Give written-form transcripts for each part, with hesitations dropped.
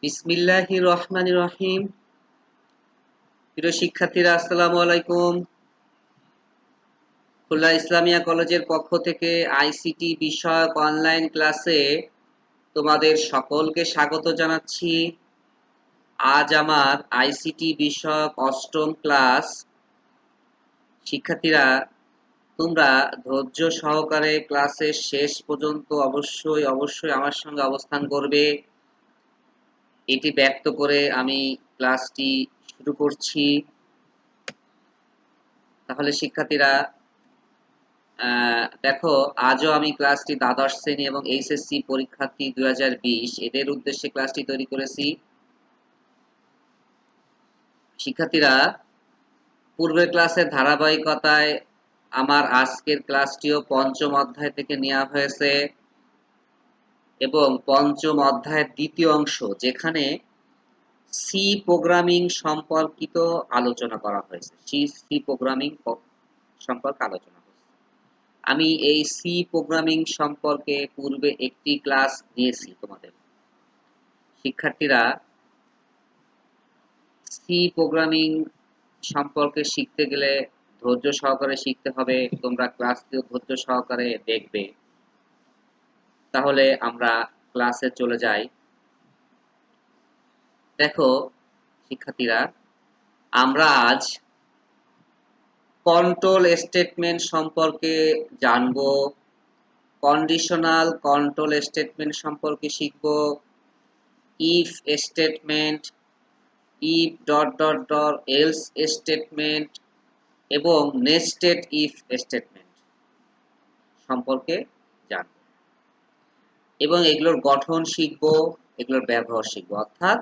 বিসমিল্লাহির রহমানির রহিম। প্রিয় শিক্ষার্থীরা, আসসালামু আলাইকুম। খুলনা ইসলামিয়া কলেজের পক্ষ থেকে আইসিটি বিষয়ক অনলাইন ক্লাসে তোমাদের সকলকে স্বাগত জানাচ্ছি। আজ আমার আইসিটি বিষয়ক অষ্টম ক্লাস। শিক্ষার্থীরা, তোমরা ধৈর্য সহকারে ক্লাসের শেষ পর্যন্ত অবশ্যই আমার সঙ্গে অবস্থান করবে, এটি ব্যক্ত করে আমি ক্লাসটি শুরু করছি। তাহলে শিক্ষার্থীরা, দেখো, আজও আমি ক্লাসটি দ্বাদশ শ্রেণী এবং এইচএসসি পরীক্ষার্থী 2020 এদের উদ্দেশ্যে ক্লাসটি তৈরি করেছি। শিক্ষার্থীরা, পূর্বের ক্লাসের ধারাবাহিকতায় আমার আজকের ক্লাসটিও পঞ্চম অধ্যায় থেকে নেওয়া হয়েছে এবং পঞ্চম অধ্যায়ের দ্বিতীয় অংশ, যেখানে সি প্রোগ্রামিং সম্পর্কিত আলোচনা করা হয়েছে। সি প্রোগ্রামিং সম্পর্কে আলোচনা হয়েছে। আমি এই সি প্রোগ্রামিং সম্পর্কে পূর্বে একটি ক্লাস নিয়েছি তোমাদের। শিক্ষার্থীরা, সি প্রোগ্রামিং সম্পর্কে শিখতে গেলে ধৈর্য সহকারে শিখতে হবে। তোমরা ক্লাসটিও ধৈর্য সহকারে দেখবে। তাহলে আমরা ক্লাসে চলে যাই। দেখো শিক্ষার্থীরা, আমরা আজ কন্ট্রোল স্টেটমেন্ট সম্পর্কে জানবো, কন্ডিশনাল কন্ট্রোল স্টেটমেন্ট সম্পর্কে শিখব, if statement, if dot dot dot else statement এবং নেস্টেড ইফ স্টেটমেন্ট সম্পর্কে জানব এবং এগুলোর গঠন শিখব, এগুলোর ব্যবহার শিখব, অর্থাৎ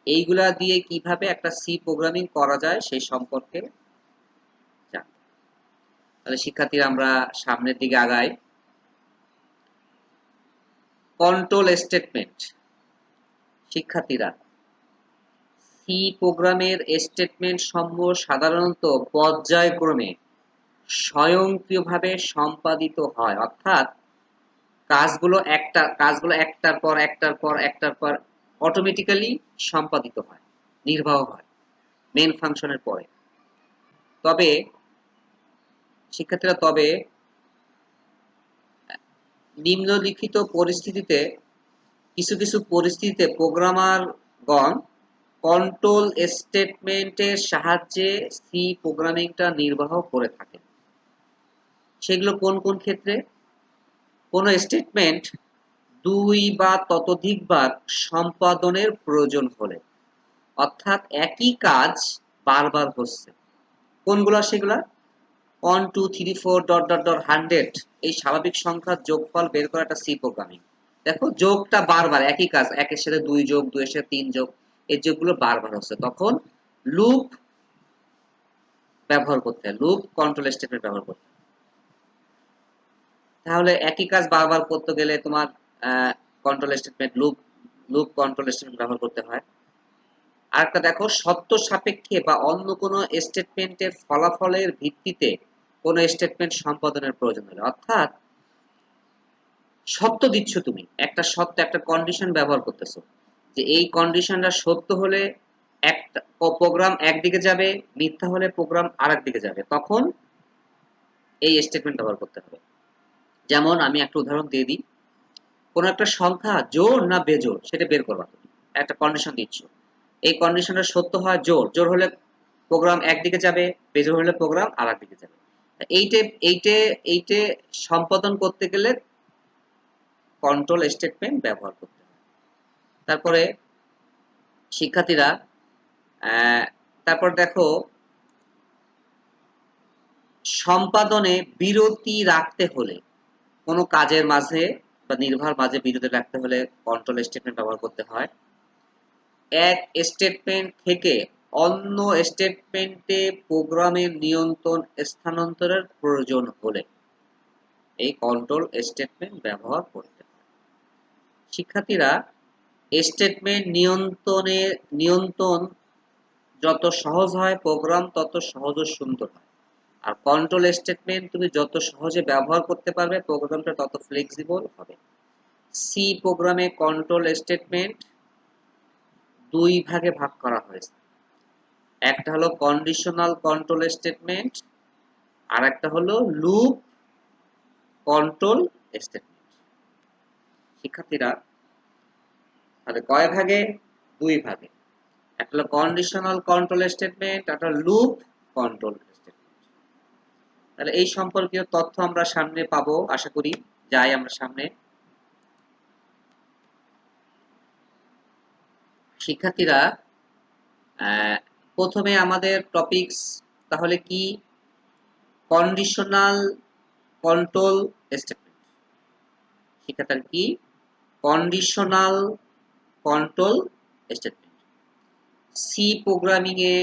এইগুলা দিয়ে কিভাবে একটা সি প্রোগ্রামিং করা যায় সেই সম্পর্কে জানব। তাহলে শিক্ষার্থীরা, আমরা সামনের দিকে আগাই। Control statement. শিক্ষার্থীরা, সি প্রোগ্রামের স্টেটমেন্ট সমূহ সাধারণত পর্যায়ক্রমে স্বয়ংক্রিয়ভাবে সম্পাদিত হয়, অর্থাৎ কাজগুলো একটার পর অটোমেটিক্যালি সম্পাদিত হয়, নির্বাহ হয় মেইন ফাংশনের পরে। তবে শিক্ষার্থীরা, নিম্নলিখিত পরিস্থিতিতে কিছু পরিস্থিতিতে প্রোগ্রামারগণ কন্ট্রোল স্টেটমেন্টের সাহায্যে সি প্রোগ্রামিংটা নির্বাহ করে থাকেন। সেগুলো কোন কোন ক্ষেত্রে? কোনো স্টেটমেন্ট দুই বা ততোধিকবার সম্পাদনের প্রয়োজন হলে, অর্থাৎ একই কাজ বারবার হচ্ছে। কোনগুলা সেগুলা? 1 2 3 4 ডট ডট ডট 100 এই স্বাভাবিক সংখ্যার যোগফল বের করা একটা সি প্রোগ্রামিং। দেখো, যোগটা বারবার একই কাজ, একের সাথে 2 যোগ, 2 এর সাথে 3 যোগ, এই যোগগুলো বারবার হচ্ছে, তখন লুপ ব্যবহার করতে হয়, লুপ কন্ট্রোল স্টেটমেন্ট ব্যবহার করতে হয়। তাহলে একই কাজ বারবার করতে গেলে তোমার control statement, loop control statement ব্যবহার করতে হয়। আরেকটা দেখো, সত্য সাপেক্ষে বা অন্য কোনো স্টেটমেন্টের ফলাফলের ভিত্তিতে কোনো স্টেটমেন্ট সম্পাদনের প্রয়োজন হলে, অর্থাৎ সত্য দিচ্ছ তুমি, একটা সত্য, একটা কন্ডিশন ব্যবহার করতেছো, যে এই কন্ডিশনটা সত্য হলে একটা প্রোগ্রাম একদিকে যাবে, মিথ্যা হলে প্রোগ্রাম আরেক দিকে যাবে, তখন এই স্টেটমেন্ট ব্যবহার করতে হবে। যেমন আমি একটা উদাহরণ দিয়ে দিই। কোনো একটা সংখ্যা জোড় না বেজোড় সেটা বের করবা, তুমি একটা কন্ডিশন দিচ্ছ, এই কন্ডিশনটা সত্য হয় জোড়, জোড় হলে প্রোগ্রাম একদিকে যাবে, বেজোড় হলে প্রোগ্রাম আরেক দিকে যাবে। এইটে এইটে এইটে সম্পাদন করতে গেলে কন্ট্রোল স্টেটমেন্ট ব্যবহার করতে হয়। তারপরে শিক্ষার্থীরা, তারপর দেখো, সম্পাদনে বিরতি রাখতে হলে, কোনো কাজের মাঝে বা নির্ভর মাঝে বিরতি রাখতে হলে কন্ট্রোল স্টেটমেন্ট ব্যবহার করতে হয়। এক স্টেটমেন্ট থেকে অন্য স্টেটমেন্টে প্রোগ্রামের নিয়ন্ত্রণ স্থানান্তরের প্রয়োজন হলে এই কন্ট্রোল স্টেটমেন্ট ব্যবহার করতে হয়। শিক্ষার্থীরা, স্টেটমেন্ট নিয়ন্ত্রণ যত সহজ হয়, প্রোগ্রাম তত সহজ ও সুন্দর হয়। আর কন্ট্রোল স্টেটমেন্ট তুমি যত সহজে ব্যবহার করতে পারবে, প্রোগ্রামটা তত ফ্লেক্সিবল হবে। সি প্রোগ্রামে কন্ট্রোল স্টেটমেন্ট দুই ভাগে ভাগ করা হয়েছে। একটা হলো কন্ডিশনাল কন্ট্রোল স্টেটমেন্ট, আর একটা হলো লুপ কন্ট্রোল স্টেটমেন্ট। শিক্ষার্থীরা তাহলে কয় ভাগে? দুই ভাগে। একটা হলো কন্ডিশনাল কন্ট্রোল স্টেটমেন্ট, একটা লুপ কন্ট্রোল স্টেটমেন্ট। তাহলে এই সম্পর্কীয় তথ্য আমরা সামনে পাবো আশা করি। যাই আমরা সামনে। শিক্ষার্থীরা প্রথমে আমাদের টপিকস তাহলে কি? Conditional control statement. শিক্ষার্থীরা কি? Conditional control statement. C programming এ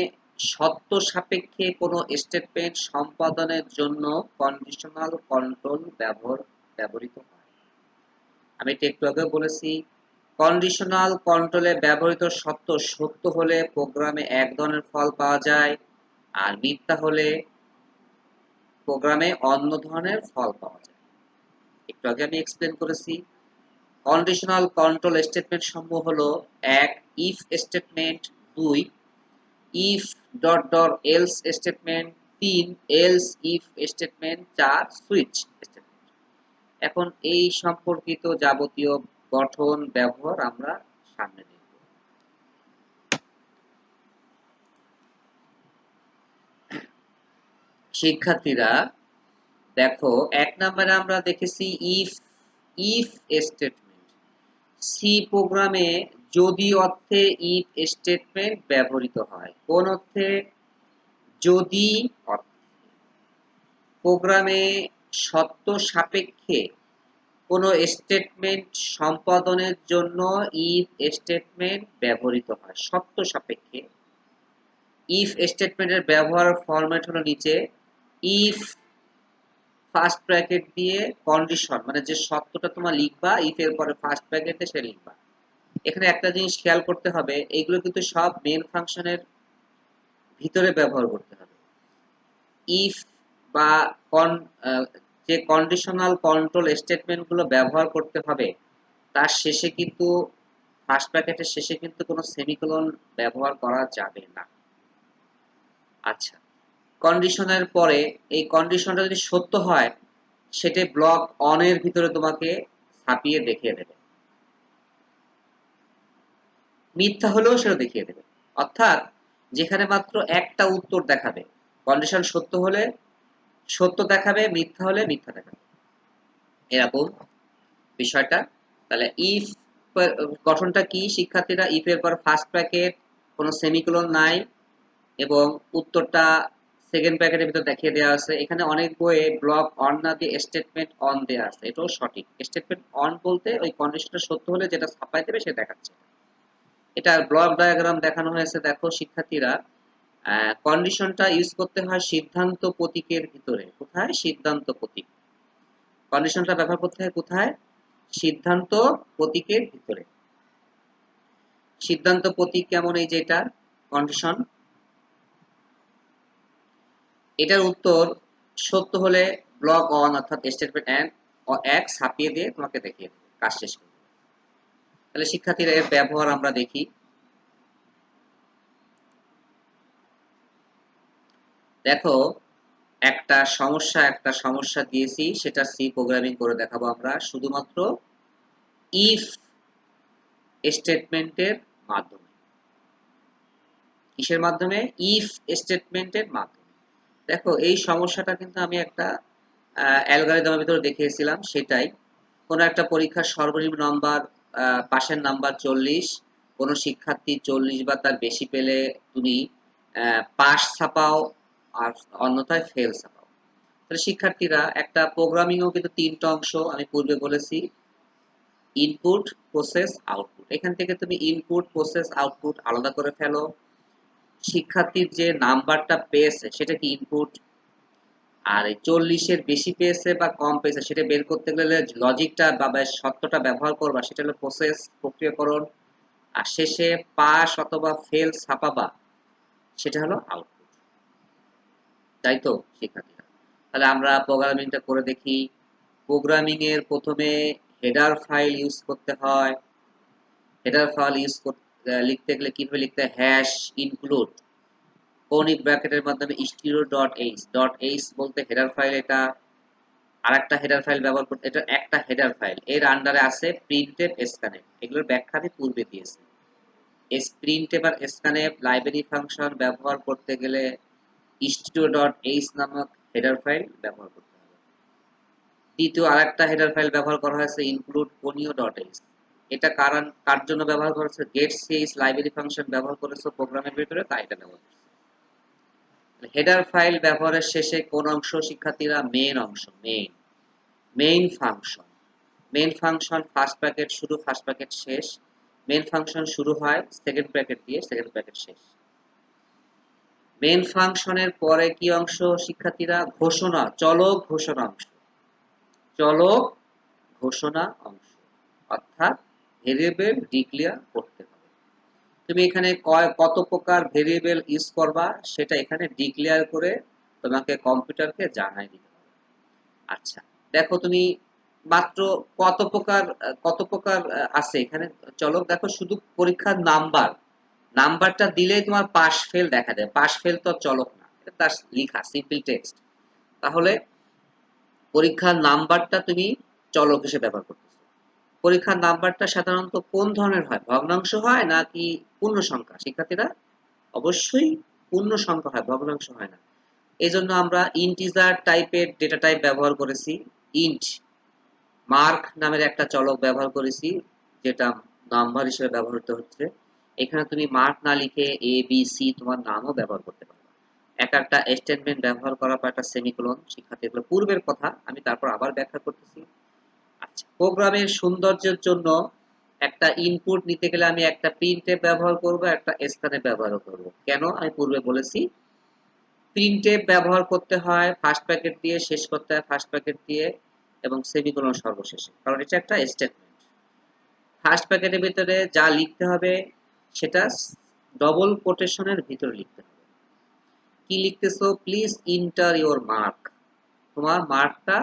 শর্ত সাপেক্ষে কোনো স্টেটমেন্ট সম্পাদনের জন্য কন্ডিশনাল কন্ট্রোল ব্যবহৃত হয়। আমি একটু আগে বলেছি, কন্ডিশনাল কন্ট্রোলে ব্যবহৃত শর্ত সত্য হলে প্রোগ্রামে এক ধরনের ফল পাওয়া যায়, আর মিথ্যা হলে প্রোগ্রামে অন্য ধরনের ফল পাওয়া যায়। একটু আগে আমি এক্সপ্লেন করেছি। কন্ডিশনাল কন্ট্রোল স্টেটমেন্ট সমূহ হলো: ১ if statement, ২ if dot dot else statement, ৩ else if statement, ৪ switch statement. এখন এই সম্পর্কিত যাবতীয় গঠন ব্যবহার আমরা সামনে দেখব। শিক্ষার্থীরা দেখো, ১ নম্বরে আমরা দেখেছি ইফ স্টেটমেন্ট। সি প্রোগ্রামে যদি অর্থে ইফ স্টেটমেন্ট ব্যবহৃত হয়। কোন অর্থে? যদি অর্থে। প্রোগ্রামে শর্ত সাপেক্ষে কোনো স্টেটমেন্ট সম্পাদনের জন্য ইফ স্টেটমেন্ট ব্যবহৃত হয়। শর্ত সাপেক্ষে। ইফ স্টেটমেন্টের ব্যবহার ফরম্যাট হলো নিচে: ইফ ফার্স্ট ব্র্যাকেট দিয়ে কন্ডিশন, মানে যে শর্তটা তোমার লিখবা, ইফ এর পরে ফার্স্ট ব্র্যাকেটে সে লিখবা। এখানে একটা জিনিস খেয়াল করতে হবে, এইগুলো কিন্তু সব মেন ফাংশনের ভিতরে ব্যবহার করতে হবে। ইফ বা যে কন্ডিশনাল কন্ট্রোল স্টেটমেন্ট গুলো ব্যবহার করতে হবে, তার শেষে কিন্তু ফার্স্ট ব্র্যাকেটের শেষে কিন্তু কোনো সেমিকোলন ব্যবহার করা যাবে না। আচ্ছা, কন্ডিশনের পরে এই কন্ডিশনটা যদি সত্য হয়, সেটা ব্লক অন এর ভিতরে তোমাকে ছাপিয়ে দেখিয়ে দেবে। মিথ্যা হলেও সেটা দেখিয়ে দেবে। অর্থাৎ যেখানে মাত্র একটা উত্তর দেখাবে, কন্ডিশন সত্য হলে সত্য দেখাবে, মিথ্যা হলে মিথ্যা দেখাবে, এরকম বিষয়টা। তাহলে ইফ গঠনটা কি শিক্ষার্থীরা? ইফ এর পর ফার্স্ট ব্র্যাকেট, কোনো সেমিকোলন নাই, এবং উত্তরটা সেকেন্ড ব্র্যাকেটের ভিতর দেখিয়ে দেওয়া আছে। এখানে অনেক বইয়ে ব্লক অন না দিয়ে স্টেটমেন্ট অন দেওয়া আছে, এটাও সঠিক। স্টেটমেন্ট অন বলতে ওই কন্ডিশনটা সত্য হলে যেটা ছাপাই দেবে সে দেখাচ্ছে। এটা ব্লক ডায়াগ্রাম দেখানো হয়েছে। দেখো শিক্ষার্থীরা, কন্ডিশনটা ইউজ করতে হয় সিদ্ধান্ত প্রতীকের ভিতরে। কোথায়? সিদ্ধান্ত প্রতীক। কন্ডিশনটা ব্যবহার করতে হয় কোথায়? সিদ্ধান্ত প্রতীকের ভিতরে। সিদ্ধান্ত প্রতীক কেমন? এই যে এটা কন্ডিশন, এটার উত্তর সত্য হলে ব্লক অন অর্থাৎ স্টেটমেন্ট এন্ড এক ছাপিয়ে দিয়ে তোমাকে দেখিয়ে দেবে, কাজ শেষ করবে। তাহলে শিক্ষার্থীরা এর ব্যবহার আমরা দেখি। দেখো, একটা সমস্যা দিয়েছি, সেটা সি প্রোগ্রামিং করে দেখাবো আমরা শুধুমাত্র ইফ স্টেটমেন্টের মাধ্যমে। কিসের মাধ্যমে? ইফ স্টেটমেন্টের মাধ্যমে। দেখো, এই সমস্যাটা কিন্তু আমি একটা অ্যালগরিদমের ভিতরে দেখিয়েছিলাম। সেটাই, কোনো একটা পরীক্ষার সর্বনিম্ন নাম্বার, পাশের নাম্বার 40, কোনো শিক্ষার্থী 40 বা তার বেশি পেলে তুমি পাস ছাপাও, আর অন্যথায় ফেল ছাপাও। তাহলে শিক্ষার্থীরা একটা প্রোগ্রামিংও কিন্তু তিনটা অংশ আমি পূর্বে বলেছি: ইনপুট, প্রসেস, আউটপুট। এখান থেকে তুমি ইনপুট, প্রসেস, আউটপুট আলাদা করে ফেলো। শিক্ষার্থীর যে নাম্বারটা পেয়েছে সেটা কি ইনপুট, আর এই 40-এর বেশি পেয়েছে বা কম পেয়েছে সেটা বের করতে গেলে লজিকটা বা সত্যটা ব্যবহার করবা, সেটা হলো প্রসেস, প্রক্রিয়াকরণ। আর শেষে পাস অথবা ফেল ছাপাবা, সেটা হলো আউটপুট। তাই তো শিক্ষার্থীরা? তাহলে আমরা প্রোগ্রামিংটা করে দেখি। প্রোগ্রামিং এর প্রথমে হেডার ফাইল ইউজ করতে হয়। হেডার ফাইল লিখতে গেলে কিভাবে লিখতে হয়, হ্যাশ ইনক্লুড কৌণিক ব্র্যাকেটের মাধ্যমে stereo dot H, dot H বলতে হেডার ফাইল, এটা আরেকটা হেডার ফাইল ব্যবহার করতে, এটা একটা হেডার ফাইল, এর আন্ডারে আছে প্রিন্টএফ স্ক্যানএফ, এগুলোর ব্যাখ্যা আমি পূর্বে দিয়েছি। প্রিন্টএফ আর স্ক্যানএফ লাইব্রেরি ফাংশন ব্যবহার করতে গেলে স্টিরো ডট এইচ নামক হেডার ফাইল ব্যবহার করতে হবে। দ্বিতীয় আরেকটা হেডার ফাইল ব্যবহার করা হয়েছে ইনক্লুড কোনিও ডট এইচ, এটা কার জন্য ব্যবহার করা হয়েছে, গেট সিএইচ লাইব্রেরি ফাংশন ব্যবহার করেছে প্রোগ্রামের ভিতরে, তাই এটা ব্যবহার করেছে। হেডার ফাইল ব্যবহারের শেষে কোন অংশ শিক্ষার্থীরা, মেইন অংশ, main function. Main function first bracket শুরু, ফার্স্ট ব্র্যাকেট শেষ। মেইন ফাংশন শুরু হয় সেকেন্ড ব্র্যাকেট দিয়ে, সেকেন্ড ব্র্যাকেট শেষ। মেইন ফাংশনের পরে কি অংশ শিক্ষার্থীরা, ঘোষণা, চলক ঘোষণা অংশ, চলক ঘোষণা অংশ, অর্থাৎ ভেরিয়েবল ডিক্লেয়ার করতে হবে। তুমি এখানে কত প্রকার ভেরিয়েবল ইউজ করবা সেটা এখানে ডিক্লেয়ার করে তোমাকে কম্পিউটারকে জানাই দিতে হবে। আচ্ছা, দেখো তুমি মাত্র কত প্রকার আছে এখানে চলক, দেখো শুধু পরীক্ষার নাম্বারটা দিলেই তোমার পাস ফেল দেখা যায়, পাস ফেল তো চলক না, এটা তার লেখা সিম্পল টেক্সট। তাহলে পরীক্ষার নাম্বারটা তুমি চলক হিসেবে ব্যবহার করতেছো। পরীক্ষার নাম্বারটা সাধারণত কোন ধরনের হয়, ভগ্নাংশ হয় নাকি পূর্ণ সংখ্যা শিক্ষার্থীরা? অবশ্যই পূর্ণ সংখ্যা হয়, ভগ্নাংশ হয় না। এজন্য আমরা ইন্টিজার টাইপের ডেটা টাইপ ব্যবহার করেছি, ইন্ট মার্ক নামের একটা চলক ব্যবহার করেছি, যেটা নাম্বার হিসেবে ব্যবহৃত হচ্ছে। এখানে তুমি মার্ক না লিখে এ বি সি তোমার নামও ব্যবহার করতে পারবে। একটা স্টেটমেন্ট ব্যবহার করার পর একটা সেমিকোলন, শিক্ষার্থী এগুলো পূর্বের কথা, আমি তারপর আবার ব্যাখ্যা করতেছি। আচ্ছা, প্রোগ্রামের সৌন্দর্যের জন্য একটা ইনপুট নিতে গেলে আমি একটা প্রিন্টএফ ব্যবহার করব, একটা স্ক্যানএফ ব্যবহার করব। কেন, আমি পূর্বে বলেছি প্রিন্টএফ ব্যবহার করতে হয় ফার্স্ট প্যাকেট দিয়ে, শেষ করতে হয় ফার্স্ট প্যাকেট দিয়ে, এবং সেমিকোলন সর্বশেষে, কারণ এটা একটা স্টেটমেন্ট। ফার্স্ট প্যাকেটের ভিতরে যা লিখতে হবে সেটা ডবল কোটেশনের ভিতরে লিখতে হবে। কি লিখতেছো, প্লিজ ইন্টার ইওর মার্ক, তোমার মার্কটা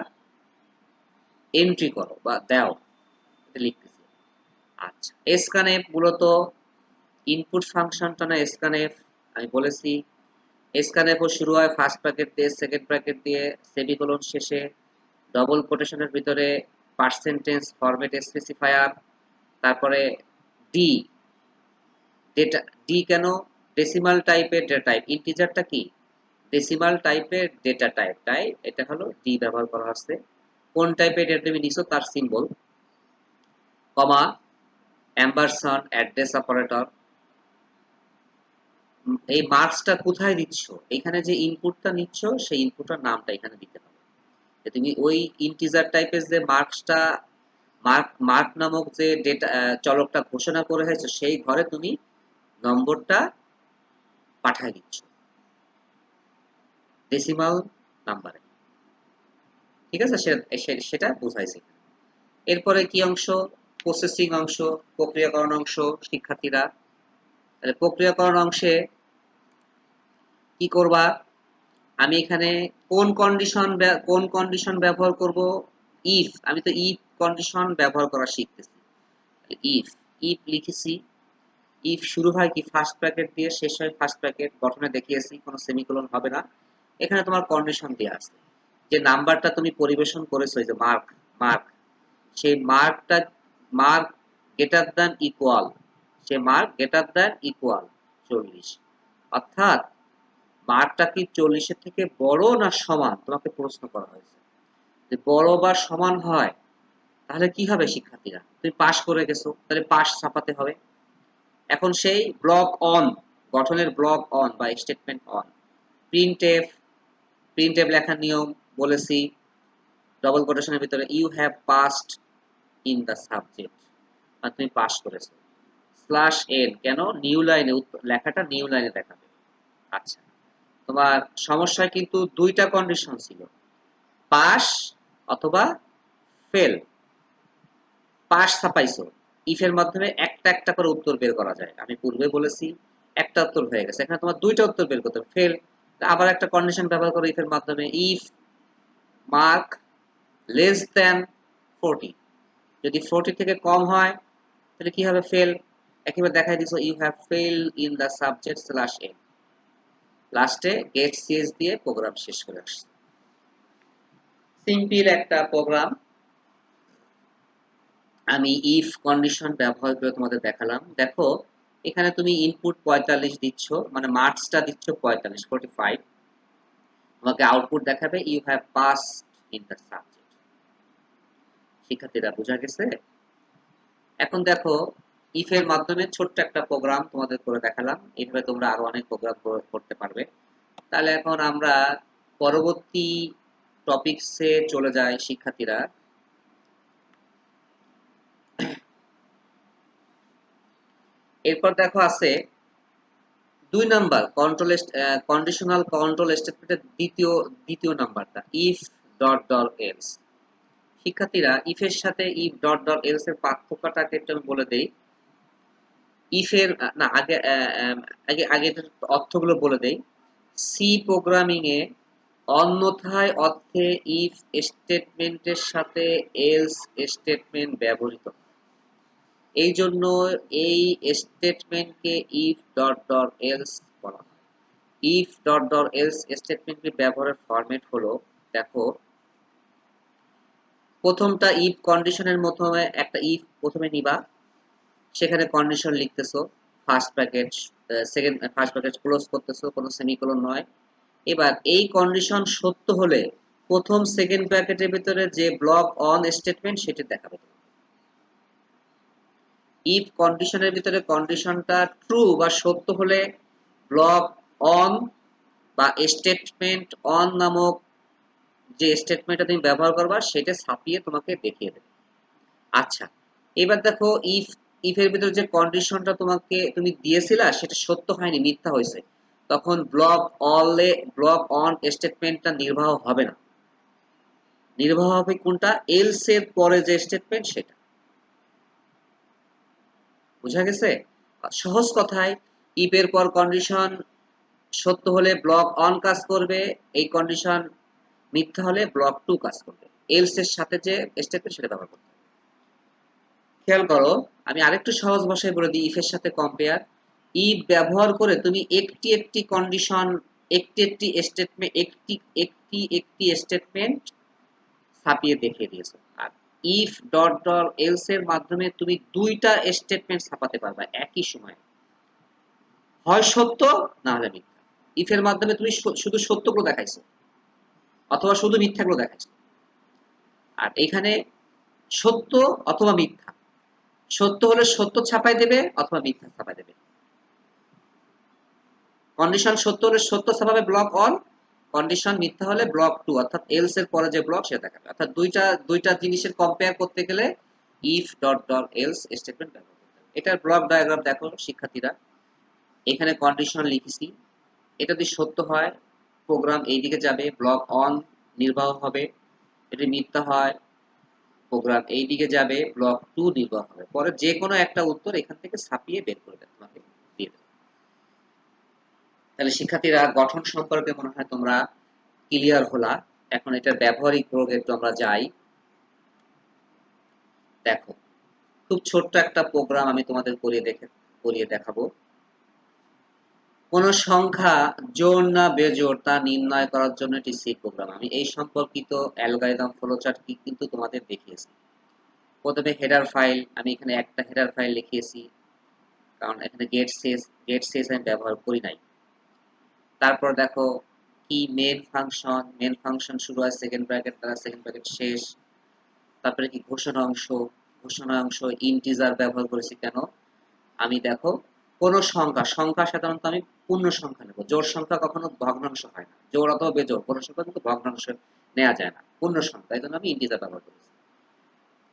এন্ট্রি করো বা দাও, এটা লিখতেছি। আচ্ছা, স্ক্যানএফ মূলত ইনপুট ফাংশনটা না, স্ক্যানএফ আমি বলেছি স্ক্যানএফও শুরু হয় ফার্স্ট ব্র্যাকেট দিয়ে, সেকেন্ড ব্র্যাকেট দিয়ে, সেমিকোলন শেষে, ডবল কোটেশনের ভিতরে পার্সেন্টেজ ফরম্যাট স্পেসিফায়ার, তারপরে ডি, ডেটা ডি কেন, ডেসিমাল টাইপের ডেটা টাইপ, ইন্টিজারটা কি ডেসিমাল টাইপের ডেটা টাইপ, তাই এটা হলো ডি ব্যবহার করা হচ্ছে। কোন টাইপের ডেটা তুমি নিছো তার সিম্বল, কমা, অ্যাম্বারসান্ড, অ্যাড্রেস অপারেটর। এই মার্কসটা কোথায় দিচ্ছ, এখানে যে ইনপুটটা নিচ্ছ সেই ইনপুটটার নামটা এখানে দিতে হবে। তুমি ওই ইন্টিজার টাইপের যে মার্কসটা, মার্ক নামক যে ডেটা চলকটা ঘোষণা করে হয়েছে সেই ঘরে তুমি নম্বরটা পাঠায় দিচ্ছ ডেসিমাল নাম্বারে। ঠিক আছে, সেটা বোঝাইছে। এরপরে কি অংশ, প্রসেসিং অংশ, প্রক্রিয়াকরণ অংশ শিক্ষার্থীরা। প্রক্রিয়াকরণ অংশে কি করবা, আমি এখানে কোন কন্ডিশন ব্যবহার করব, ইফ, আমি তো ইফ কন্ডিশন ব্যবহার করা শিখতেছি। ইফ ইফ লিখেছি, ইফ শুরু হয় কি ফার্স্ট ব্র্যাকেট দিয়ে, শেষ হয় ফার্স্ট ব্র্যাকেট, গঠনে দেখিয়েছি কোনো সেমিকোলন হবে না। এখানে তোমার কন্ডিশন দেওয়া আছে যে নাম্বারটা তুমি পরিবেশন করেছো, এই যে মার্ক সেই মার্ক গ্রেটার দ্যান ইকুয়াল, সে মার্ক গ্রেটার দ্যান ইকুয়াল 40, অর্থাৎ মার্কটা কি 40-এর থেকে বড় না সমান, তোমাকে প্রশ্ন করা হয়েছে। যদি বড় বা সমান হয় তাহলে কি হবে শিক্ষার্থীরা, তুমি পাস করে গেছো, তাহলে পাস ছাপাতে হবে। এখন সেই ব্লক অন, গঠনের ব্লক অন বা স্টেটমেন্ট অন, প্রিন্টএফ, প্রিন্টএফ লেখার নিয়ম বলেছি, ডবল কোটেশনের ভিতরে you have passed in the subject, আর তুমি পাস করেছো। স্ল্যাশ এন কেন, নিউ লাইনে, লেখাটা নিউ লাইনে দেখাবে। আচ্ছা, তোমার সমস্যায় কিন্তু দুইটা কন্ডিশন ছিল, পাস অথবা ফেল। পাস ছাপাইছো, ইফের মাধ্যমে একটা একটা করে উত্তর বের করা যায়, আমি পূর্বে বলেছি একটা উত্তর হয়ে গেছে, এখানে তোমার দুইটা উত্তর বের করতে হবে, ফেল আবার একটা কন্ডিশন ব্যবহার করো ইফের মাধ্যমে, ইফ মার্ক লেস দ্যান 40, যদি 40 থেকে কম হয় তাহলে কি হবে, ফেল। একেবারে দেখাই দিছো you have fail in the subject slash N, লাস্টে গেট সিএস দিয়ে প্রোগ্রাম শেষ করে আসছে। সিম্পল একটা প্রোগ্রাম আমি ইফ কন্ডিশন ব্যবহার করে তোমাদের দেখালাম। দেখো এখানে তুমি ইনপুট 45 দিচ্ছ, মানে মার্কসটা দিচ্ছ 45 45, তোমাকে আউটপুট দেখাবে you have pass in the subject. শিক্ষার্থীরা বোঝা গেছে? এখন দেখো ইফ এর মাধ্যমে ছোট্ট একটা প্রোগ্রাম তোমাদের করে দেখালাম, এইভাবে তোমরা আরো অনেক প্রোগ্রাম করতে পারবে। তাহলে এখন আমরা পরবর্তী টপিকসে চলে যাই শিক্ষার্থীরা। এরপর দেখো আছে 2 নাম্বার কন্ট্রোল কন্ডিশনাল কন্ট্রোল স্টেটমেন্টের দ্বিতীয় দ্বিতীয় নাম্বারটা ইফ ডট ডট এলস। শিক্ষার্থীরা ইফ এর সাথে ইফ ডট ডট এলস এর পার্থক্যটাকে একটু আমি বলে দেই। ইফ এর না আগে আগে আগে এটার অর্থগুলো বলে দেই। সি প্রোগ্রামিং এ অন্যথায় অর্থে ইফ স্টেটমেন্টের সাথে এলস স্টেটমেন্ট ব্যবহৃত হয়। এই জন্য এই স্টেটমেন্টকে ইফ ডট ডট এলস বলা হয়। ইফ ডট ডট এলস স্টেটমেন্টটি ব্যবহারের ফরম্যাট হলো, দেখো প্রথমটা ইফ কন্ডিশনের মাধ্যমে একটা ইফ প্রথমে নিবা, সেখানে কন্ডিশন লিখতেছো, first bracket second first bracket close করতেছো, কোনো সেমিকোলন নয়। এবার এই কন্ডিশন সত্য হলে প্রথম সেকেন্ড ব্র্যাকেটের ভিতরে যে ব্লক অন স্টেটমেন্ট সেটি দেখাবে। ইফ কন্ডিশনের ভিতরে কন্ডিশনটা ট্রু বা সত্য হলে ব্লক অন বা স্টেটমেন্ট অন নামক যে স্টেটমেন্টটা তুমি ব্যবহার করবা সেটা ছাপিয়ে তোমাকে দেখিয়ে দেবে। আচ্ছা, এবার দেখো ইফ এর ভিতরে যে কন্ডিশনটা তোমাকে তুমি দিয়েছিলা সেটা সত্য হয়নি, মিথ্যা হয়েছে, তখন ব্লক অন স্টেটমেন্টটা নির্বাহ হবে না। নির্বাহ হবে কোনটা? এলস এর পরে যে স্টেটমেন্ট সেটা। বুঝা গেছে? সহজ কথায় ইফ এর পর কন্ডিশন সত্য হলে ব্লক অন কাজ করবে, এই কন্ডিশন মিথ্যা হলে ব্লক টু কাজ করবে। এলস এর সাথে যে স্টেটমেন্ট সেটা ব্যবহার করতে হবে। খেয়াল করো, আমি আরেকটু সহজ ভাষায় বলে দিই ইফ এর সাথে কম্পেয়ার। ইফ ব্যবহার করে তুমি একটি একটি কন্ডিশন, একটি একটি স্টেটমেন্ট, একটি স্টেটমেন্ট ছাপিয়ে দেখিয়ে দিয়েছো। আর ইফ ডট ডট এলস এর মাধ্যমে তুমি দুইটা স্টেটমেন্ট ছাপাতে পারবা একই সময়ে, হয় সত্য না হলে মিথ্যা। ইফ এর মাধ্যমে তুমি শুধু সত্যগুলো দেখাইছো অথবা শুধু মিথ্যাগুলো দেখাইছো, আর এখানে সত্য অথবা মিথ্যা। সত্য হলে সত্য ছাপাই দেবে অথবা মিথ্যা ছাপাই দেবে। কন্ডিশন সত্য হলে সত্য ছাপাবে ব্লক অন, কন্ডিশন মিথ্যা হলে ব্লক টু, অর্থাৎ এলস এর পরে যে ব্লক সেটা দেখাবে। অর্থাৎ দুইটা জিনিসের কম্পেয়ার করতে গেলে if dot dot else statement ব্যবহার করতে হবে। এটার ব্লক ডায়াগ্রাম দেখো শিক্ষার্থীরা, এখানে কন্ডিশন লিখেছি, এটা যদি সত্য হয় প্রোগ্রাম এই দিকে যাবে, ব্লক অন নির্বাহ হবে। এটি মিথ্যা হয় প্রোগ্রাম এই দিকে যাবে, ব্লক টু নির্বাহ হবে। পরে যে কোনো একটা উত্তর এখান থেকে ছাপিয়ে বের করে দেবে, তোমাকে দিয়ে দেবে। তাহলে শিক্ষার্থীরা গঠন সম্পর্কে মনে হয় তোমরা ক্লিয়ার হলা। এখন এটার ব্যবহারিক প্রয়োগে একটু আমরা যাই। দেখো খুব ছোট্ট একটা প্রোগ্রাম আমি তোমাদের করিয়ে দেখাবো। কোন সংখ্যা জোড় না বেজোড় তা নির্ণয় করার জন্য একটি সি প্রোগ্রাম। আমি এই সম্পর্কিত অ্যালগরিদম ফ্লোচার্ট কিন্তু তোমাদের দেখিয়েছি। প্রথমে হেডার ফাইল, আমি এখানে একটা হেডার ফাইল লিখিয়েছি, কারণ এখানে গেট শেষ আমি ব্যবহার করি নাই। তারপর দেখো কি মেন ফাংশন শুরু হয় সেকেন্ড ব্র্যাকেট দ্বারা, সেকেন্ড ব্র্যাকেট শেষ। তারপরে কি ঘোষণা অংশ ইন্টিজার ব্যবহার করেছি কেন? আমি দেখো কোন সংখ্যা সাধারণত আমি পূর্ণ সংখ্যা নেব, জোড় সংখ্যা কখনো ভগ্নাংশ হয় না, জোড় অথবা বেজোড় কোন সংখ্যা কিন্তু ভগ্নাংশ নেওয়া যায় না, পূর্ণ সংখ্যা, এই জন্য আমি ইন্টিজার ব্যবহার করেছি।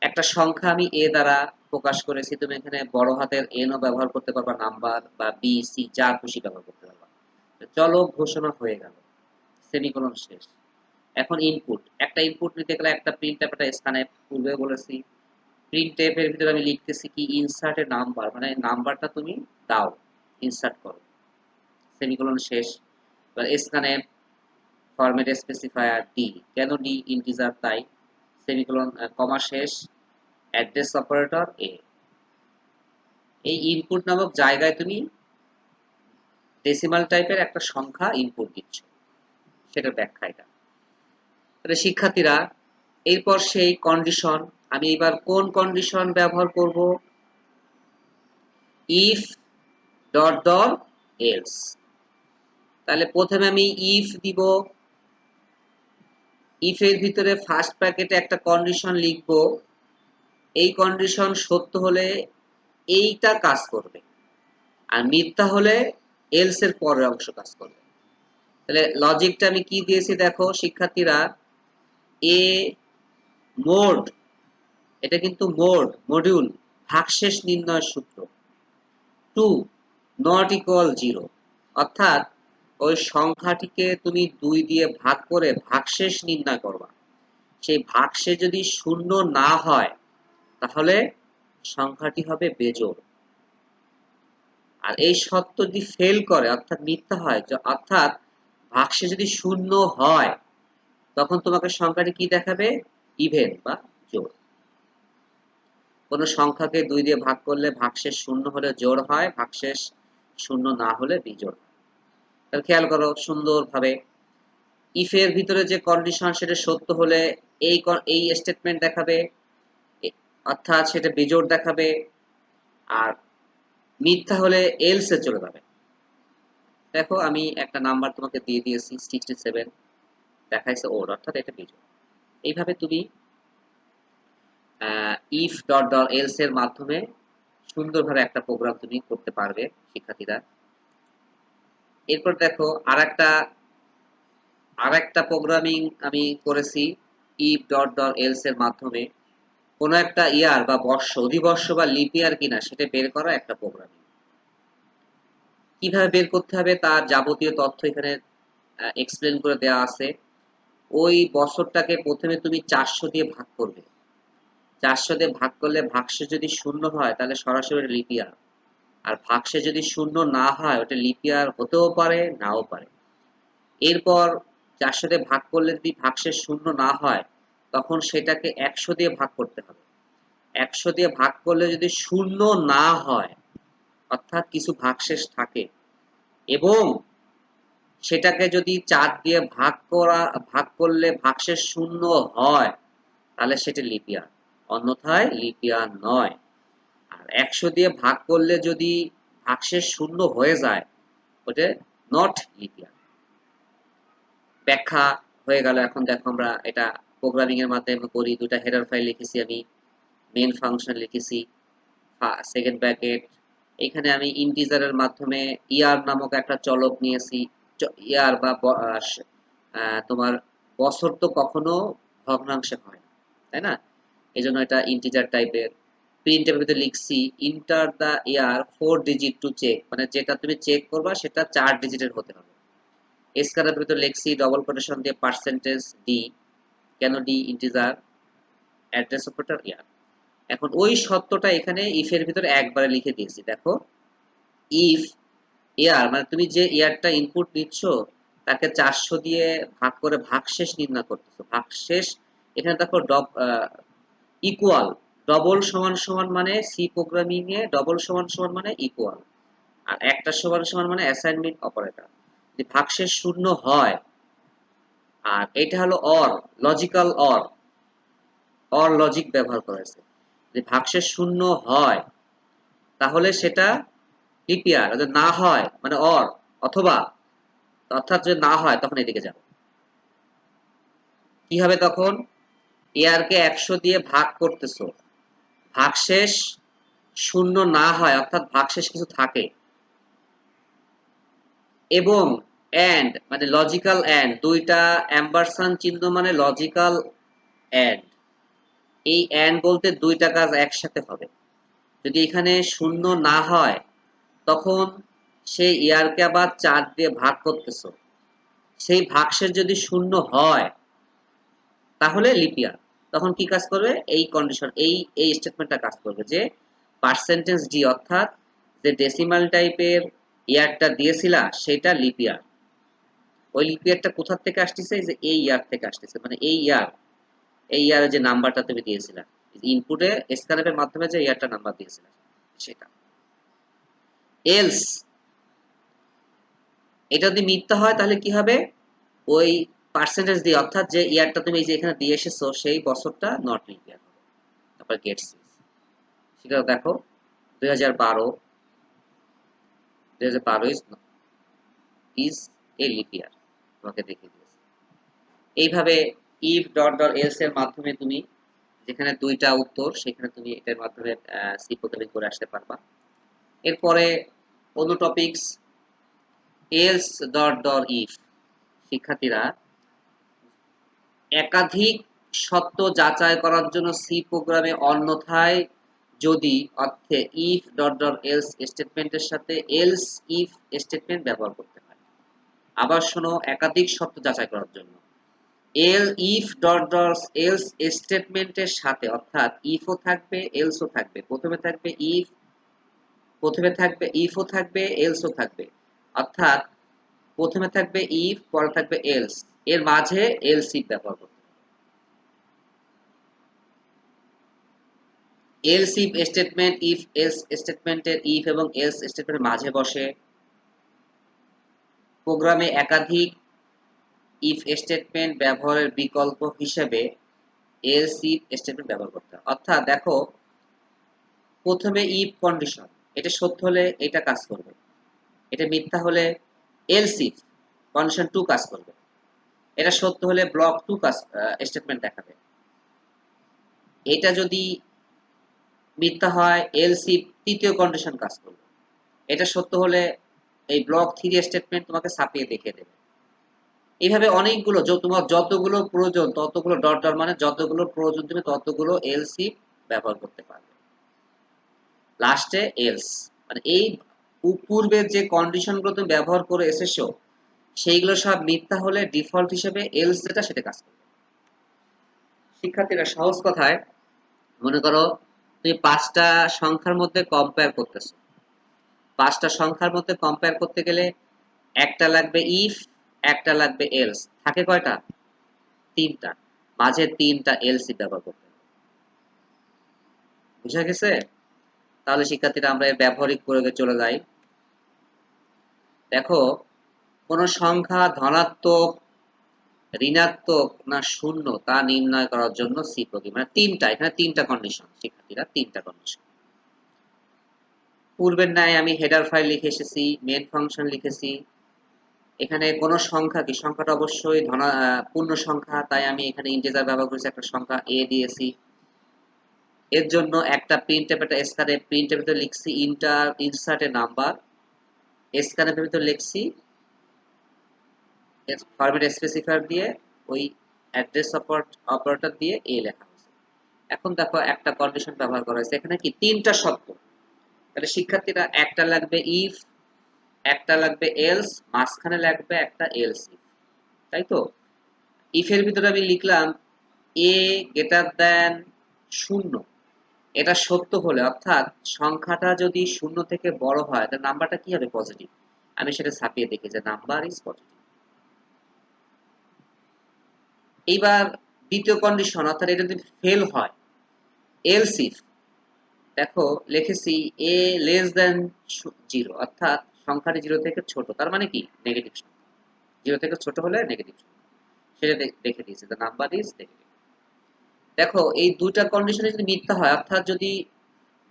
একটা সংখ্যা আমি এ দ্বারা প্রকাশ করেছি, তুমি এখানে বড় হাতের এন ও ব্যবহার করতে পারবা, নাম্বার বা বি সি যা খুশি ব্যবহার করতে পারবা। চলো ঘোষণা হয়ে গেল, সেমিকোলন শেষ। এখন ইনপুট, একটা ইনপুট নিতে গেলে একটা প্রিন্ট একটা স্ক্যানএফ পূর্বে বলেছি। প্রিন্ট এর ভিতরে আমি লিখতেছি কি ইনসার্ট এ নাম্বার, মানে নাম্বারটা তুমি দাও, ইনসার্ট করো, সেমিকোলন শেষ। এবার স্ক্যানএফ ফরম্যাট স্পেসিফায়ার ডি, কেন ডি? ইন্টিজার তাই, সেমিকোলন কমা শেষ, অ্যাড্রেস অপারেটর এ। এই ইনপুট নামক জায়গায় তুমি ডেসিমাল টাইপের একটা সংখ্যা ইনপুট দিচ্ছ, সেটার ব্যাখ্যা এটা। তাহলে শিক্ষার্থীরা এরপর সেই কন্ডিশন, আমি এবার কোন কন্ডিশন ব্যবহার করব? If dot dot else. তাহলে প্রথমে আমি ইফ দিব, ইফ এর ভিতরে ফার্স্ট ব্র্যাকেটে একটা কন্ডিশন লিখব, এই কন্ডিশন সত্য হলে এইটা কাজ করবে, আর মিথ্যা হলে এলস এর পরের অংশ কাজ করবে। তাহলে লজিকটা আমি কি দিয়েছি দেখো শিক্ষার্থীরা, এ মোড, এটা কিন্তু মোড মডিউল ভাগশেষ নির্ণয়ের সূত্র, 2 নট ইকুয়াল 0, অর্থাৎ ওই সংখ্যাটিকে তুমি 2 দিয়ে ভাগ করে ভাগশেষ নির্ণয় করবা। সেই ভাগশেষ যদি শূন্য না হয় তাহলে সংখ্যাটি হবে বেজোড়। আর এই শর্ত যদি ফেল করে অর্থাৎ মিথ্যা হয়, অর্থাৎ ভাগশেষ যদি শূন্য হয় তখন তোমাকে সংখ্যাটি কি দেখাবে? ইভেন বা জোড়। কোন সংখ্যাকে 2 দিয়ে ভাগ করলে ভাগশেষ শূন্য হলে জোড় হয়, ভাগশেষ শূন্য না হলে বিজোড়। তাহলে খেয়াল করো সুন্দরভাবে, ইফ এর ভিতরে যে কন্ডিশন সেটা সত্য হলে এই স্টেটমেন্ট দেখাবে, অর্থাৎ সেটা বিজোড় দেখাবে, আর মিথ্যা হলে এলস এ চলে যাবে। দেখো আমি একটা নাম্বার তোমাকে দিয়ে দিয়েছি 67, দেখাইছে ওর, অর্থাৎ এটা বিজোড়। এইভাবে তুমি ইফ ডট ডট এলস এর মাধ্যমে সুন্দরভাবে একটা প্রোগ্রাম তুমি করতে পারবে শিক্ষার্থীরা। এরপর দেখো আরেকটা প্রোগ্রামিং আমি করেছি ইফ ডট ডট এলস এর মাধ্যমে, কোনো একটা ইয়ার বা বর্ষ, অধিবর্ষ বা লিপ ইয়ার কিনা সেটা বের করা একটা প্রোগ্রামিং। কিভাবে বের করতে হবে তার যাবতীয় তথ্য এখানে এক্সপ্লেন করে দেওয়া আছে। ওই বছরটাকে প্রথমে তুমি 400 দিয়ে ভাগ করবে, 400 দিয়ে ভাগ করলে ভাগশেষ যদি শূন্য হয় তাহলে সরাসরি লিপ ইয়ার, আর ভাগশেষ যদি শূন্য না হয় ওটা লিপ ইয়ার হতেও পারে নাও পারে। এরপর 400 দিয়ে ভাগ করলে যদি ভাগশেষ শূন্য না হয় তখন সেটাকে 100 দিয়ে ভাগ করতে হবে, 100 দিয়ে ভাগ করলে যদি শূন্য না হয় অর্থাৎ কিছু ভাগশেষ থাকে, এবং সেটাকে যদি 4 দিয়ে ভাগ করলে ভাগশেষ শূন্য হয় তাহলে সেটা লিপ ইয়ার, অন্যথায় লিপ ইয়ার নয়। আর 100 দিয়ে ভাগ করলে যদি ভাগশেষ শূন্য হয়ে যায় ওটা নট লিপ ইয়ার। ব্যাখ্যা হয়ে গেল। এখন দেখো আমরা এটা প্রোগ্রামিং এর মাধ্যমে করি। দুটা হেডার ফাইল লিখেছি আমি, মেইন ফাংশন লিখেছি, সেকেন্ড ব্র্যাকেট, এখানে আমি ইন্টিজারের মাধ্যমে ইয়ার নামক একটা চলক নিয়েছি। ইয়ার বা তোমার বছর তো কখনো ভগ্নাংশে হয় না, তাই না? এই জন্য এটা ইন্টিজার টাইপের। প্রিন্টের ভিতরে লিখছি enter the year 4 digit to check, মানে যেটা তুমি চেক করবা সেটা 4 ডিজিটের হতে হবে। স্কয়ারের ভিতরে লিখছি ডবল কোটেশন দিয়ে পার্সেন্টেজ ডি, কেন ডি? ইন্টিজার, অ্যাড্রেস অপারেটর ইয়ার। এখন ওই সত্যটা এখানে ইফ এর ভিতরে একবারে লিখে দিয়েছি। দেখো ইফ ইয়ার মানে তুমি যে ইয়ারটা ইনপুট নিচ্ছ তাকে 400 দিয়ে ভাগ করে ভাগশেষ নির্ণয় করতেছো। ভাগশেষ এখানে দেখো ইকুয়াল, ডবল সমান সমান মানে সি প্রোগ্রামিং এ ডবল সমান সমান মানে ইকুয়াল, আর একটা সমান সমান মানে অ্যাসাইনমেন্ট অপারেটর। যদি ভাগশেষ শূন্য হয়, আর এটা হলো অর, লজিক্যাল অর লজিক ব্যবহার করা হয়েছে। যদি ভাগশেষ শূন্য হয় তাহলে সেটা লিপ ইয়ার, যদি না হয় মানে অর, অথবা, অর্থাৎ যদি না হয় তখন এদিকে যাবে। কি হবে তখন? ইয়ারকে 100 দিয়ে ভাগ করতেছো, ভাগশেষ শূন্য না হয় অর্থাৎ ভাগশেষ কিছু থাকে, এবং এন্ড মানে লজিক্যাল এন্ড, দুইটা অ্যাম্বারসান চিহ্ন মানে লজিক্যাল এন্ড। এই এন্ড বলতে দুইটা কাজ একসাথে হবে। যদি এখানে শূন্য না হয় তখন সেই ইয়ারকে আবার 4 দিয়ে ভাগ করতেছো, সেই ভাগশেষ যদি শূন্য হয় তাহলে লিপ ইয়ার। তখন কি কাজ করবে? এই কন্ডিশন, এই স্টেটমেন্টটা কাজ করবে যে পার্সেন্টেজ ডি, অর্থাৎ যে ডেসিমাল টাইপের ইয়ারটা দিয়েছিলা সেটা লিপ ইয়ার। ওই লিপ ইয়ারটা কোথা থেকে আসতেছে? যে এই ইয়ার থেকে আসতেছে, মানে এই ইয়ারের যে নাম্বারটা তুমি দিয়েছিলা ইনপুটে স্ক্যানএর মাধ্যমে যে ইয়ারটা নাম্বার দিয়েছিলা সেটা। এলস এটা যদি মিথ্যা হয় তাহলে কি হবে, ওই পার্সেন্টেজ দিয়ে অর্থাৎ যে ইয়ারটা তুমি এই যে এখানে দিয়ে এসেছো সেই বছরটা নট লিপ ইয়ার হবে। তারপর গেট সিজ সেটা দেখো 2012 ইজ এ লিপ ইয়ার তোমাকে দেখিয়ে দিয়েছে। এইভাবে ইফ ডট ডট এলস এর মাধ্যমে তুমি যেখানে দুইটা উত্তর সেখানে তুমি এটার মাধ্যমে সি প্রোগ্রামিং করে আসতে পারবা। এরপরে অন্য topics else dot dot if. শিক্ষার্থীরা একাধিক সত্য যাচাই করার জন্য সি প্রোগ্রামে অন্যথায় যদি অর্থে ইফ ডট ডট এলস স্টেটমেন্টের সাথে এলস ইফ স্টেটমেন্ট ব্যবহার করতে হয়। আবার শোনো, একাধিক সত্য যাচাই করার জন্য ইফ ডট ডট এলস স্টেটমেন্টের সাথে অর্থাৎ ইফও থাকবে এলসও থাকবে, প্রথমে থাকবে ইফও থাকবে এলসও থাকবে, অর্থাৎ প্রথমে থাকবে ইফ পরে থাকবে এলস, এর মাঝে এলস ইফ ব্যবহার করতে হবে। Else if statement if else স্টেটমেন্টের ইফ এবং এলস স্টেটমেন্টের মাঝে বসে। প্রোগ্রামে একাধিক ইফ স্টেটমেন্ট ব্যবহারের বিকল্প হিসেবে এলস ইফ স্টেটমেন্ট ব্যবহার করতে হয়। অর্থাৎ দেখো, প্রথমে ইফ কন্ডিশন, এটা সত্য হলে এটা কাজ করবে, এটা মিথ্যা হলে এলস ইফ কন্ডিশন 2 কাজ করবে, এটা সত্য হলে ব্লক 2 কাজ স্টেটমেন্ট দেখাবে। এটা যদি মিথ্যা হয় এলস ইফ তৃতীয় কন্ডিশন কাজ করবে, এটা সত্য হলে এই ব্লক 3 স্টেটমেন্ট তোমাকে ছাপিয়ে দেখিয়ে দেবে। এইভাবে অনেকগুলো তোমার যতগুলো প্রয়োজন ততগুলো ডট ডট মানে যতগুলো প্রয়োজন তুমি ততগুলো এলস ইফ ব্যবহার করতে পারবে। লাস্টে এলস মানে এই পূর্বের যে কন্ডিশনগুলো তুমি ব্যবহার করে এসেছো সেইগুলো সব মিথ্যা হলে ডিফল্ট হিসেবে এলস যেটা সেটা কাজ করবে। শিক্ষার্থীরা সহজ কথায় মনে করো তুমি 5টা সংখ্যার মধ্যে কম্পেয়ার করতেছো, 5টা সংখ্যার মধ্যে কম্পেয়ার করতে গেলে একটা লাগবে ইফ, একটা লাগবে এলস, থাকে কয়টা? 3টা, মাঝে 3টা এলস ব্যবহার করতে হবে। বুঝা গেছে? তাহলে শিক্ষার্থীরা আমরা এর ব্যবহারিক প্রয়োগে চলে যাই। দেখো, কোন সংখ্যা ধনাত্মক, ঋণাত্মক না শূন্য তা নির্ণয় করার জন্য সি প্রোগ্রাম মানে এখানে তিনটা কন্ডিশন শিক্ষার্থীরা, তিনটা কন্ডিশন। পূর্বের ন্যায় আমি হেডার ফাইল লিখে এসেছি, মেন ফাংশন লিখেছি। এখানে কোন সংখ্যা কি, সংখ্যাটা অবশ্যই পূর্ণ সংখ্যা, তাই আমি এখানে ইন্টিজার ব্যবহার করেছি, একটা সংখ্যা এ দিয়েছি। এর জন্য একটা প্রিন্টএফ একটা স্ক্যানে প্রিন্টএফ ভিতরে লিখছি ইনসার্ট এ নাম্বার, স্ক্যানের ভিতরে লিখছি ফরম্যাট স্পেসিফায়ার দিয়ে ওই অ্যাড্রেস অপারেটর দিয়ে এ লেখা হয়েছে। এখন দেখো একটা কন্ডিশন ব্যবহার করা হয়েছে, এখানে কি তিনটা শর্ত। তাহলে শিক্ষার্থীরা একটা লাগবে ইফ, একটা লাগবে এলস, মাঝখানে লাগবে একটা এলস ইফ, তাই তো? ইফ এর ভিতরে আমি লিখলাম এ গ্রেটার দ্যান শূন্য, এটা সত্য হলে অর্থাৎ সংখ্যাটা যদি শূন্য থেকে বড় হয় তাহলে নাম্বারটা কি হবে? পজিটিভ। আমি সেটা ছাপিয়ে দেখি যে নাম্বার ইজ পজিটিভ। এইবার দ্বিতীয় কন্ডিশন, অর্থাৎ এটা যদি ফেল হয় এলস ইফ, দেখো লিখেছি এ লেস দ্যান 0, অর্থাৎ সংখ্যাটি 0 থেকে ছোট, তার মানে কি নেগেটিভ সংখ্যা, 0 থেকে ছোট হলে নেগেটিভ সংখ্যা, সেটা দেখে দিয়েছে দ্য নাম্বার ইজ নেগেটিভ। দেখো এই দুইটা কন্ডিশনে যদি মিথ্যা হয় অর্থাৎ যদি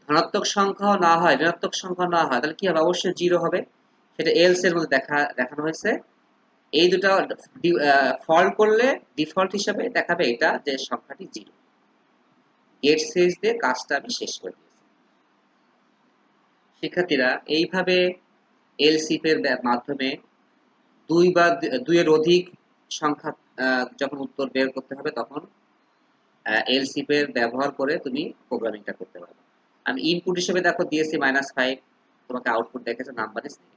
ধনাত্মক সংখ্যাও না হয় ঋণাত্মক সংখ্যা না হয় তাহলে কি হবে? অবশ্যই 0 হবে, সেটা এলস এর মধ্যে দেখানো হয়েছে। এই দুটো ফল্ট করলে ডিফল্ট হিসাবে দেখাবে এটা যে সংখ্যাটি 0। গেট সেজ দিয়ে কাজটা আমি শেষ করে দিয়েছি। শিক্ষার্থীরা এইভাবে এলসিফ এর মাধ্যমে দুইয়ের অধিক সংখ্যা যখন উত্তর বের করতে হবে তখন এলসিফ এর ব্যবহার করে তুমি প্রোগ্রামিংটা করতে পারবে। আমি ইনপুট হিসেবে দেখো দিয়েছি -5, তোমাকে আউটপুট দেখেছে নাম্বার ইজ নেগেটিভ।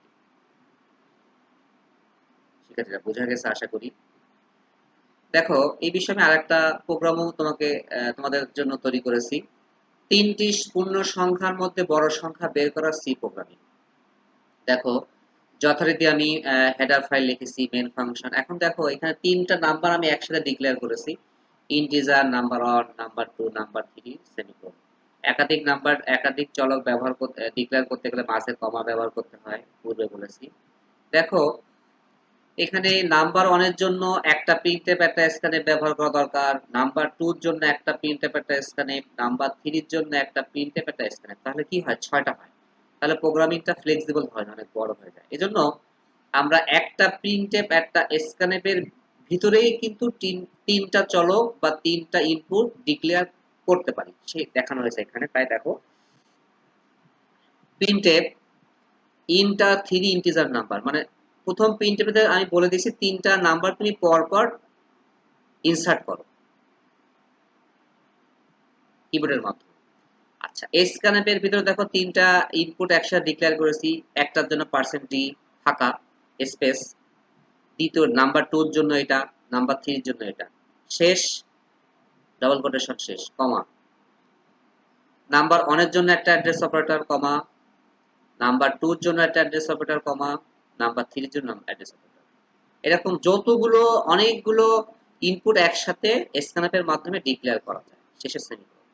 শিক্ষার্থীরা বোঝা গেছে আশা করি। দেখো এই বিষয়ে আমি আরেকটা প্রোগ্রামও তোমাদের জন্য তৈরি করেছি, 3টি পূর্ণ সংখ্যার মধ্যে বড় সংখ্যা বের করার সি প্রোগ্রামিং। দেখো যথারীতি আমি হেডার ফাইল লিখেছি, মেন ফাংশন। এখন দেখো এখানে 3টা নাম্বার আমি একসাথে ডিক্লেয়ার করেছি, integer, number 1, number 2, number 3, semicolon. একাধিক নাম্বার একাধিক চলক ব্যবহার করতে ডিক্লেয়ার করতে গেলে মাঝে কমা ব্যবহার করতে হয়, পূর্বে বলেছি। দেখো এখানে নাম্বার ওয়ানের জন্য একটা প্রিন্টএফ একটা স্ক্যানএফ ব্যবহার করা দরকার, নাম্বার টুর জন্য একটা প্রিন্টএফ একটা স্ক্যানএফ, নাম্বার থ্রির জন্য একটা প্রিন্টএফ একটা স্ক্যানএফ, তাহলে কি হয় 6টা হয়। তাহলে প্রোগ্রামিংটা ফ্লেক্সিবল হয় না, অনেক বড় হয়ে যায়। এজন্য আমরা একটা প্রিন্টএফ একটা স্ক্যানএফ এর ভিতরেই কিন্তু তিনটা চলক বা তিনটা ইনপুট ডিক্লেয়ার করতে পারি, সে দেখানো হয়েছে এখানে। তাই দেখো প্রিন্টএফ ইন্টা 3 ইন্টিজার নাম্বার, মানে প্রথম প্রিন্টএফে আমি বলে দিয়েছি তিনটা নাম্বার তুমি পরপর ইনসার্ট করো কিবোর্ডের মাধ্যমে। আচ্ছা স্ক্যানএফ এর ভিতরে দেখো তিনটা ইনপুট একসাথে ডিক্লেয়ার করেছি, একটার জন্য %d ফাঁকা স্পেস, দ্বিতীয় নাম্বার 2 এর জন্য এটা, নাম্বার 3 এর জন্য এটা, শেষ ডাবল কোটেশন শেষ কমা, নাম্বার 1 এর জন্য একটা অ্যাড্রেস অপারেটর কমা, নাম্বার 2 এর জন্য একটা অ্যাড্রেস অপারেটর কমা, নাম্বার 3 এর জন্য অ্যাড্রেস অপারেটর। এরকম যতগুলো অনেকগুলো ইনপুট একসাথে স্ক্যানএফ এর মাধ্যমে ডিক্লেয়ার করা যায় শেষের সেমিকোলন।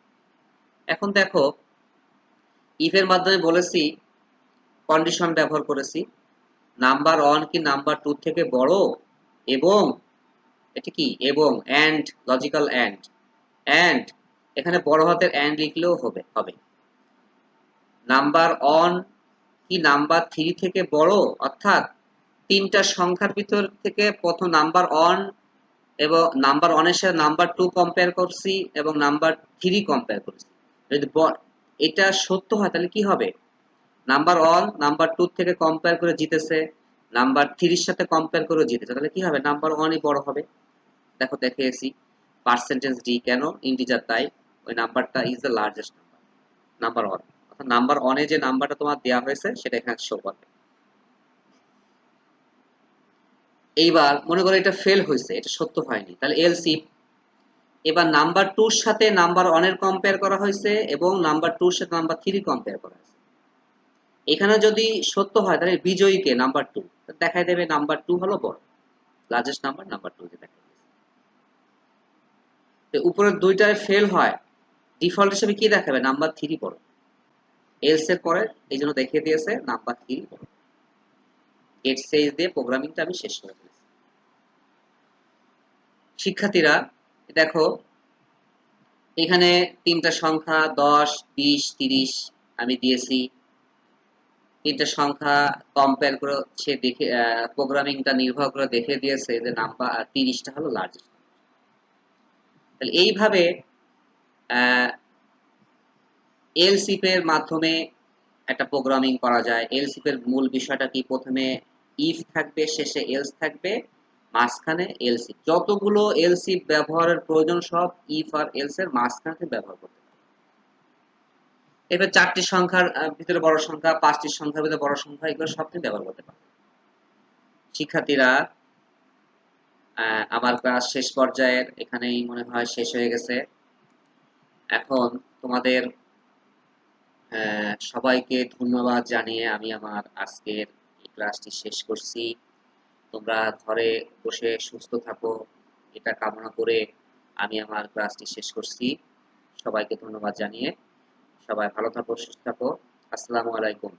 এখন দেখো ইফ এর মাধ্যমে বলেছি কন্ডিশন ব্যবহার করেছি, নাম্বার 1 কি নাম্বার 2 থেকে বড়, এবং এটা কি এবং এন্ড লজিক্যাল এন্ড এখানে বড় হাতের এন্ড লিখলেও হবে। নাম্বার 1 কি নাম্বার 3 থেকে বড়, অর্থাৎ তিনটা সংখ্যার ভিতর থেকে প্রথম নাম্বার 1 এবং নাম্বার 1 এর সাথে নাম্বার 2 কম্পেয়ার করছি এবং নাম্বার 3 কম্পেয়ার করছি। যদি এটা সত্য হয় তাহলে কি হবে, নাম্বার 1 নাম্বার 2 থেকে কম্পেয়ার করে জিতেছে, নাম্বার 3 এর সাথে কম্পেয়ার করে জিতেছে, তাহলে কি হবে নাম্বার 1 ই বড় হবে। দেখো দেখিয়েছি %d কেন ইন্টিজার, তাই ওই নাম্বারটা is the largest number, number 1, অর্থাৎ নাম্বার 1 এ যে নাম্বারটা তোমার দেওয়া হয়েছে সেটা এখানে শো করবে। এইবার মনে করো এটা ফেল হয়েছে, এটা সত্য হয়নি, তাহলে এলস ইফ এবার নাম্বার 2 এর সাথে নাম্বার 1 এর কম্পেয়ার করা হয়েছে এবং নাম্বার 2 এর সাথে নাম্বার 3 কম্পেয়ার করা হয়েছে। এখানে যদি সত্য হয় তাহলে বিজয়ীকে নাম্বার 2 দেখাই দেবে, নাম্বার 2 হলো বড়, লার্জেস্ট নাম্বার নাম্বার 2 কে দেখাই দিয়েছে। তো উপরের দুইটায় ফেল হয়, ডিফল্ট হিসেবে কি দেখাবে, নাম্বার 3 বড়, এলস এর পরে এইজন্য দেখিয়ে দিয়েছে নাম্বার 3 বড়। গেট স্টেজ দিয়ে প্রোগ্রামিংটা আমি শেষ করে ফেলেছি। শিক্ষার্থীরা দেখো এখানে তিনটা সংখ্যা 10, 20, 30 আমি দিয়েছি, তিনটা সংখ্যা কম্পেয়ার করে সে দেখে প্রোগ্রামিংটা নির্ভর করে দেখে দিয়েছে যে নাম্বার 30টা হলো লার্জেস্ট। তাহলে এইভাবে এলসিপ এর মাধ্যমে একটা প্রোগ্রামিং করা যায়। এলসিপ এর মূল বিষয়টা কি, প্রথমে ইফ থাকবে, শেষে এলস থাকবে, মাঝখানে এলসিপ। যতগুলো এলসিপ ব্যবহারের প্রয়োজন সব ইফ আর এলস এর মাঝখানে ব্যবহার করতে পারে। এবার 4টি সংখ্যার ভিতরে বড় সংখ্যা, 5টি সংখ্যার ভিতরে বড় সংখ্যা, এগুলো সব তুমি ব্যবহার করতে পারো। শিক্ষার্থীরা আমার ক্লাস শেষ পর্যায়ের এখানেই মনে হয় শেষ হয়ে গেছে। এখন তোমাদের সবাইকে ধন্যবাদ জানিয়ে আমি আমার আজকের এই ক্লাসটি শেষ করছি। তোমরা ঘরে বসে সুস্থ থাকো এটা কামনা করে আমি আমার ক্লাসটি শেষ করছি। সবাইকে ধন্যবাদ জানিয়ে সবাই ভালো থাকো, সুস্থ থাকো। আসসালামু আলাইকুম।